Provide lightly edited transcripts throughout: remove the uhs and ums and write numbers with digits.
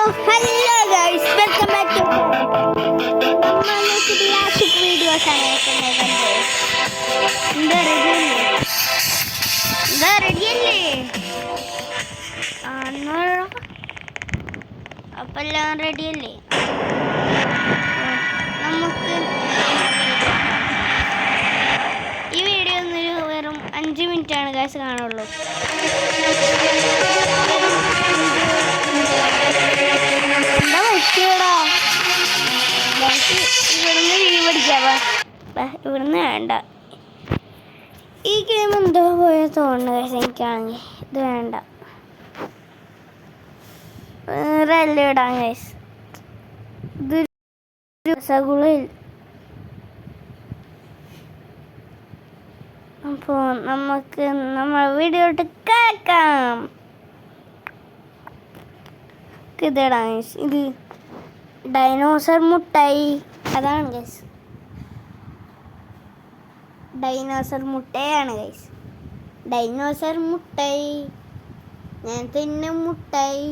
hello guys, welcome back to classic videos അപ്പെല്ലാം റെഡിയല്ലേ? നമുക്ക് ഈ വീഡിയോ വെറും 5 മിനിറ്റാണ് ഗൈസ് കാണുള്ളൂ. ഇവിടുന്ന് ലീവ് അടിക്കാവാ, ഇവിടുന്ന് വേണ്ട. ഈ ഗെയിം എന്തോ പോയാൽ തോന്നുന്നു ഗൈസ്. എനിക്കാണെങ്കിൽ ഇത് വേണ്ട, വേറെ എല്ലാം ഇടാം ഗൈസ്. ഇത് രസഗുളയിൽ. അപ്പോൾ നമുക്ക് നമ്മൾ വീഡിയോ ഇട്ട് കേൾക്കാം. ഇതിടാം ഗൈസ്. ഇത് ഡൈനോസർ മുട്ടായി, അതാണ് ഗൈസ്. ഡൈനോസർ മുട്ടയാണ് ഗൈസ്. ഡൈനോസർ മുട്ടായി, ഞാൻ തിന്ന മുട്ടായി,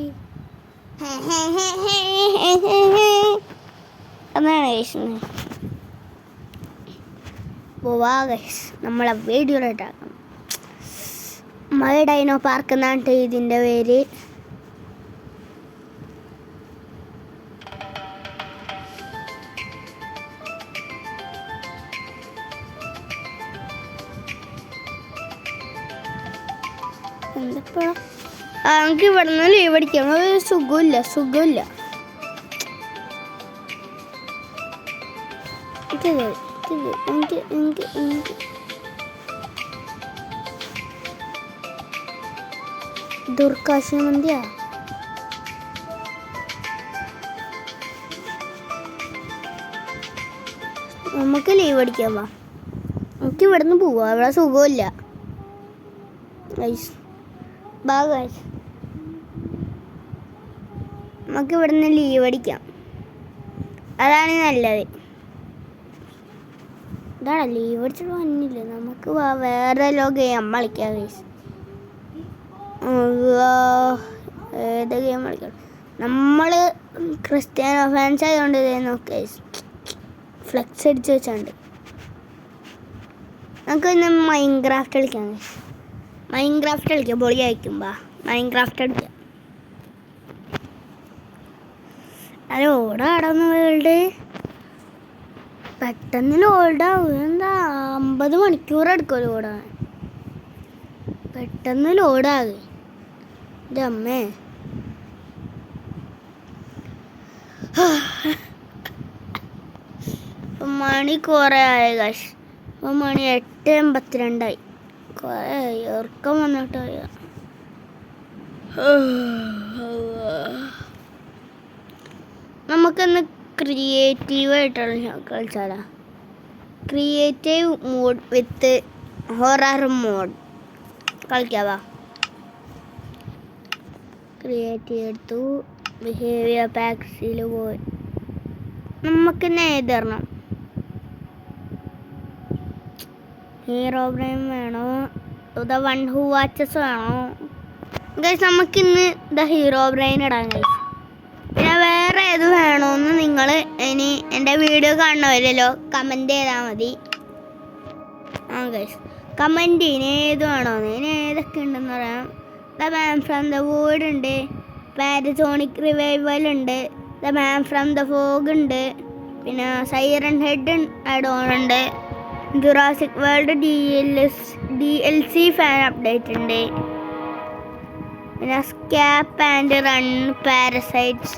അതാണ് ഗൈസ്. പോവാ ഗൈസ്, നമ്മളെ വീഡിയോയിലിട്ടാക്കണം. മൈ ഡൈനോ പാർക്ക് എന്നാണ് ഇതിൻ്റെ പേര്. എന്താ നമുക്ക് ഇവിടെ നിന്ന് ലീവ് അടിക്കാം. സുഖമില്ല. ദുർക്കാശി മന്തിയാ. നമുക്ക് ലീവ് അടിക്കാം. വാ, നമുക്ക് ഇവിടെ നിന്ന് പോവാ. ഇവിടെ സുഖമില്ല. നമുക്ക് ഇവിടുന്ന് ലീവ് അടിക്കാം, അതാണ് നല്ലത്. ഇതാണ് ലീവ് അടിച്ചിട്ട് വന്നില്ല. നമുക്ക് വേറെ ഗെയിം കളിക്കാം ഗൈസ്. ഏത് ഗെയിം കളിക്കാം? നമ്മൾ ക്രിസ്ത്യാനോ ഫാൻസ് ആയതുകൊണ്ട് നോക്ക് ഗൈസ്, ഫ്ലെക്സ് അടിച്ച് വെച്ചുണ്ട്. നമുക്ക് ഇന്ന് മൈൻക്രാഫ്റ്റ് കളിക്കാം ഗൈസ്. മൈൻക്രാഫ്റ്റ് കളിക്കാം, പൊളി അയക്കുമ്പോ മൈൻക്രാഫ്റ്റ് കളിക്കാം. അത് ഓടാടുന്ന വേൾഡ് പെട്ടെന്ന് ലോഡാവും. എന്താ 50 മണിക്കൂർ എടുക്കുമല്ലോ ഓടാൻ. പെട്ടെന്ന് ലോഡാകെ എൻ്റെ അമ്മേ. മണി കുറേ ആയി കാശ്. ഇപ്പം മണി 8:82. കുറേ ഉറക്കം വന്നിട്ടോ. നമുക്കൊന്ന് ക്രിയേറ്റീവായിട്ടുള്ള കളിച്ചാലോ? ക്രിയേറ്റീവ് മോഡ് വിത്ത് ഹൊറർ മോഡ് കളിക്കാവാ. ക്രിയേറ്റീവ് എടുത്തു, ബിഹേവിയർ പാക്സിൽ പോയി. നമുക്ക് എഴുതണം. ഹീറോ ബ്രെയിൻ വേണോ, ദ വൺ ഹൂ വാച്ചസ് വേണോ ഗൈസ്? നമുക്കിന്ന് ദ ഹീറോ ബ്രെയിൻ ഇടാം ഗൈസ്. പിന്നെ വേറെ ഏത് വേണമെന്ന് നിങ്ങൾ ഇനി എൻ്റെ വീഡിയോ കാണണമല്ലോ, കമൻറ്റ് ചെയ്താൽ മതി. ഗൈസ് കമൻറ്റ് ഇനി ഏത് വേണമെന്ന്. ഇനി ഏതൊക്കെ ഉണ്ടെന്ന് പറയാം. The man from the wood ഉണ്ട്, പാരസോണിക് റിവൈവൽ ഉണ്ട്, the man from the fog ഉണ്ട്, പിന്നെ സൈറൻ ഹെഡ് ആഡ്-ഓൺ ഉണ്ട്, Jurassic world DLC fan update ഉണ്ട്, പിന്നെ scape and run, parasites,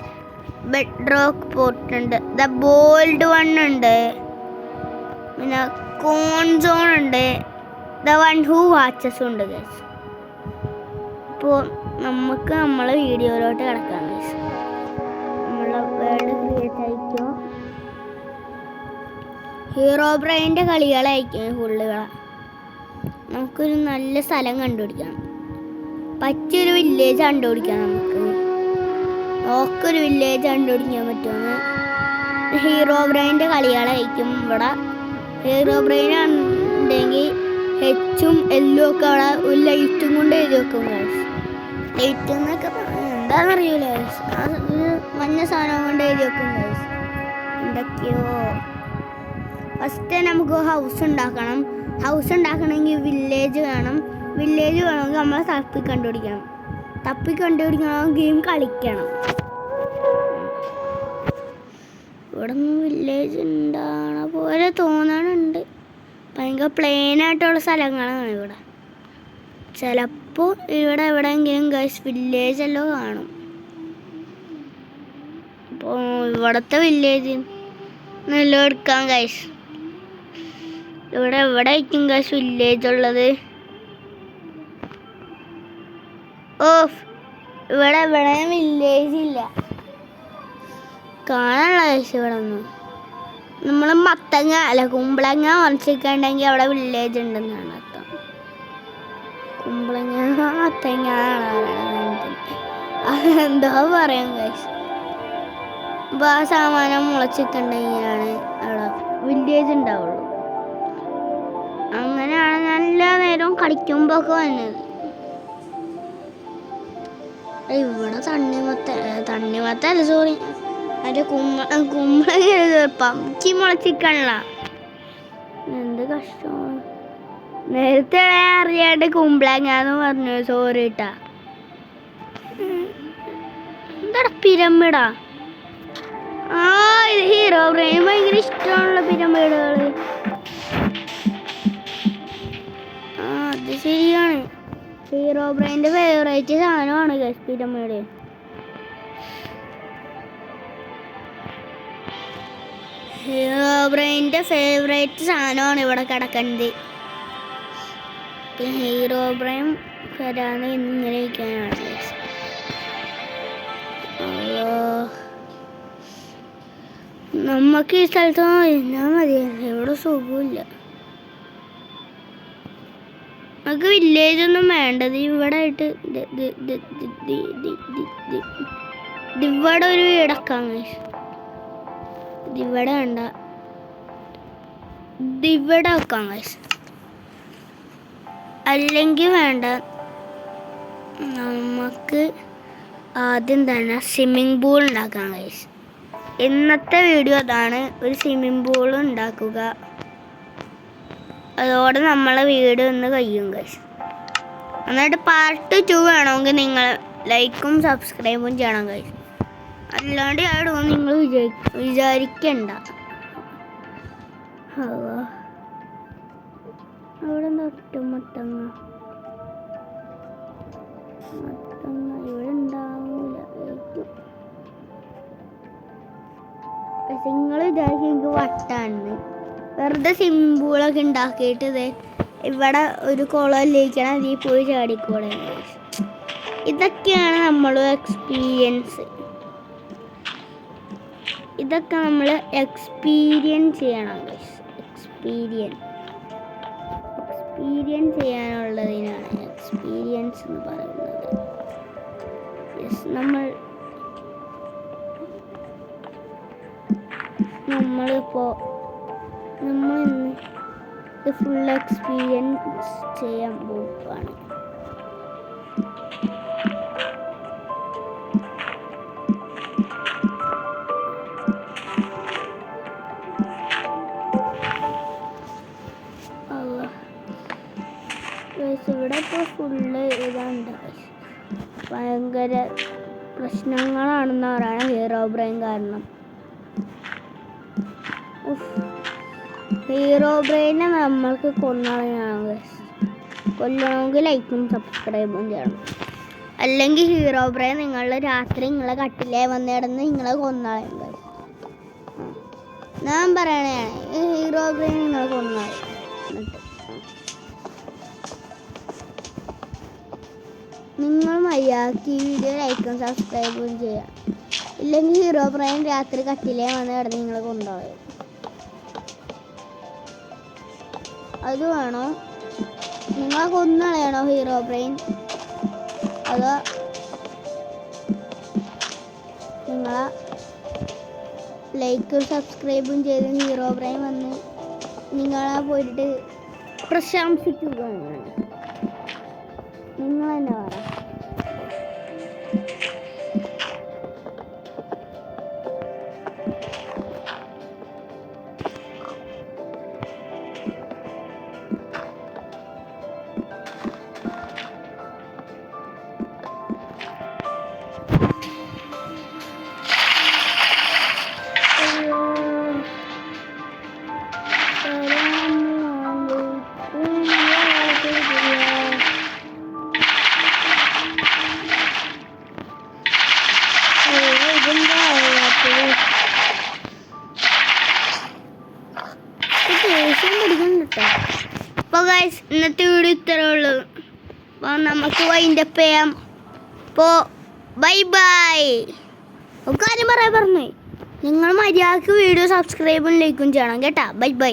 bedrock port ഉണ്ട്, ദ ബോൾഡ് വൺ ഉണ്ട്, പിന്നെ കോൺ സോൺ ഉണ്ട്, ദ വൺ ഹൂ വാച്ചസ് ഉണ്ട് ഗൈസ്. അപ്പോൾ നമുക്ക് നമ്മളെ വീഡിയോയിലോട്ട് കിടക്കാം ഗൈസ്. നമ്മളെ വേൾഡ് ക്രിയേറ്റ് ആയിക്കോ. ഹീറോ ബ്രെയിൻ്റെ കളികളായിരിക്കും ഫുള്ളുകളാണ്. നമുക്കൊരു നല്ല സ്ഥലം കണ്ടുപിടിക്കണം. പറ്റിയൊരു വില്ലേജ് കണ്ടുപിടിക്കാം. നമുക്കൊരു വില്ലേജ് കണ്ടുപിടിക്കാൻ പറ്റുമെന്ന്. ഹീറോ ബ്രെയിൻ്റെ കളികളായിരിക്കും ഇവിടെ. ഹീറോ ബ്രെയിൻ ഉണ്ടെങ്കിൽ H-ഉം L-ഉം ഒക്കെ അവിടെ ഒരു ലൈറ്റും കൊണ്ട് എഴുതി വെക്കും ഗൈസ്. ലൈറ്റ് എന്നൊക്കെ എന്താണെന്നറിയില്ല ഗൈസ്. സാധനം കൊണ്ട് എഴുതി വെക്കും ഗൈസ്. എന്തൊക്കെയോ. ഫസ്റ്റ് നമുക്ക് ഹൗസ് ഉണ്ടാക്കണം. ഹൗസ് ഉണ്ടാക്കണമെങ്കിൽ വില്ലേജ് വേണം. വില്ലേജ് വേണമെങ്കിൽ നമ്മൾ തപ്പി കണ്ടുപിടിക്കണം. ഗെയിം കളിക്കണം. ഇവിടെ നിന്ന് വില്ലേജ് ഉണ്ടാകണ പോലെ തോന്നണുണ്ട്. ഭയങ്കര പ്ലെയിനായിട്ടുള്ള സ്ഥലങ്ങളാണ് ഇവിടെ. ചിലപ്പോൾ ഇവിടെ എവിടെയെങ്കിലും ഗൈസ് വില്ലേജ് എല്ലാം കാണും. അപ്പോൾ ഇവിടുത്തെ വില്ലേജ് നല്ല എടുക്കാം ഗൈസ്. ഇവിടെ എവിടെ ആയിരിക്കും ഗൈസ് വില്ലേജ് ഉള്ളത്? ഇവിടെ എവിടെയും വില്ലേജ് ഇല്ല കാണാനുള്ള ഗൈസ്. ഇവിടെ ഒന്നും നമ്മൾ മത്തങ്ങ അല്ല കുമ്പളങ്ങ ഉറച്ചിട്ടുണ്ടെങ്കിൽ അവിടെ വില്ലേജ് ഉണ്ടെന്നാണ് അർത്ഥം. കുമ്പളങ്ങ മത്തങ്ങ എന്തോ പറയാം ഗൈസ്. അപ്പോൾ ആ സാമാനം മുളച്ചിട്ടുണ്ടെങ്കിലാണ് അവിടെ വില്ലേജ് ഉണ്ടാവുള്ളൂ. അങ്ങനെയാണ് ഞാൻ എല്ലാ നേരവും കളിക്കുമ്പോൾ ഒക്കെ വന്നത്. ഇവിടെ തണ്ണിമത്തല്ല സോറി, അതിൻ്റെ കുമ്പളങ്ങ പമ്പി മുളച്ചിക്കണല്ല. എന്ത് കഷ്ടമാണ്. നേരത്തെ അറിയാണ്ട് കുമ്പളങ്ങാന്ന് പറഞ്ഞു. സോറി ഇട്ടാ. എന്താടാ പിരമിഡാ? ഇത് ഹീറോ ബ്രെയിൻ ഭയങ്കര ഇഷ്ടമുള്ള പിരമിഡുകൾ. അത് ശരിയാണ്. ഹീറോ ബ്രെയിൻ്റെ ഫേവറേറ്റ് സാധനമാണ് ഗൈസ് പിരമിഡ്. ഹീറോ ബ്രെയിൻ്റെ ഫേവറേറ്റ് സാധനമാണ് ഇവിടെ കിടക്കുന്നത്. ഹീറോ ബ്രെയിൻ വരാണ് ഇങ്ങനെ ഇരിക്കാനാണ് ഗൈസ്. നമുക്ക് ഈ സ്ഥലത്ത് ഇരുന്നാൽ മതി. ഇവിടെ സുഖമില്ല. നമുക്ക് വില്ലേജ് ഒന്നും വേണ്ടത്. ഇവിടെ ആയിട്ട് ഇവിടെ ഒരു വീടക്കാം. ഇവിടെ വേണ്ട, ഇവിടെ വെക്കാം. അല്ലെങ്കിൽ വേണ്ട, നമുക്ക് ആദ്യം തന്നെ സ്വിമ്മിംഗ് പൂൾ ഉണ്ടാക്കാം ഗൈസ്. ഇന്നത്തെ വീഡിയോ അതാണ്, ഒരു സ്വിമ്മിംഗ് പൂൾ ഉണ്ടാക്കുക. അതോടെ നമ്മളെ വീട് ഒന്ന് കഴിയും ഗൈസ്. എന്നിട്ട് പാർട്ട് 2 വേണമെങ്കിൽ നിങ്ങൾ ലൈക്കും സബ്സ്ക്രൈബും ചെയ്യണം ഗൈസ്. അല്ലാണ്ട് ആടും നിങ്ങൾ വിചാരിക്കണ്ട. അവിടെ മത്തങ്ങ ഇവിടെ ഉണ്ടാവില്ല. നിങ്ങൾ വിചാരിക്കും എനിക്ക് വട്ടാണ്. വെറുതെ സിമ്പിളൊക്കെ ഉണ്ടാക്കിയിട്ട് ഇവിടെ ഒരു കുളമില്ലേക്കണം, അതിൽ പോയി ചാടിക്കൂടെ. ഇതൊക്കെയാണ് നമ്മൾ എക്സ്പീരിയൻസ്. ഇതൊക്കെ നമ്മൾ എക്സ്പീരിയൻസ് ചെയ്യണം. എക്സ്പീരിയൻസ് ചെയ്യാനുള്ളതിനാണ് എക്സ്പീരിയൻസ് എന്ന് പറയുന്നത്. നമ്മളിന്ന് ഇത് ഫുൾ എക്സ്പീരിയൻസ് ചെയ്യാൻ പോവുകയാണ്. ഇവിടെ ഇപ്പോൾ ഫുള്ള് ഇതാണ്. ഭയങ്കര പ്രശ്നങ്ങളാണെന്ന് പറയണം ഹീറോ ബ്രെയിൻ കാരണം. ഹീറോ ബ്രെയിനെ നമ്മൾക്ക് കൊല്ലണമെങ്കിൽ ലൈക്കും സബ്സ്ക്രൈബും ചെയ്യണം. അല്ലെങ്കിൽ ഹീറോ ബ്രെയിൻ നിങ്ങളുടെ രാത്രി നിങ്ങളെ കട്ടിലേ വന്ന് കിടന്ന് നിങ്ങളെ കൊന്നാളയും. ഞാൻ പറയണതാണ്, ഹീറോ ബ്രെയിൻ നിങ്ങളെ കൊന്നാളയും. നിങ്ങൾ മര്യാദക്ക് ഈ വീഡിയോ ലൈക്കും സബ്സ്ക്രൈബും ചെയ്യാം. ഇല്ലെങ്കിൽ ഹീറോ ബ്രെയിൻ രാത്രി കട്ടിലേ വന്ന് കിടന്ന് നിങ്ങളെ കൊണ്ടുപോകും. അത് വേണോ? നിങ്ങളെ കൊന്നുകളയണോ ഹീറോ ബ്രെയിൻ? അതോ നിങ്ങളെ ലൈക്കും സബ്സ്ക്രൈബും ചെയ്ത് ഹീറോ ബ്രെയിൻ വന്ന് നിങ്ങളെ പോയിട്ട് പ്രശംസിക്കുകയാണ്? നിങ്ങൾ തന്നെ പറ. ഗൈസ് ഇന്നത്തെ വീഡിയോ ഇത്രേ ഉള്ളൂ. അപ്പോൾ നമുക്ക് വൈൻഡപ്പ് ചെയ്യാം. അപ്പോൾ ബൈ ബൈ. ഒരു കാര്യം പറഞ്ഞു, നിങ്ങൾ മര്യാദക്ക് വീഡിയോ സബ്സ്ക്രൈബും ലൈക്കും ചെയ്യണം കേട്ടാ. Bye bye.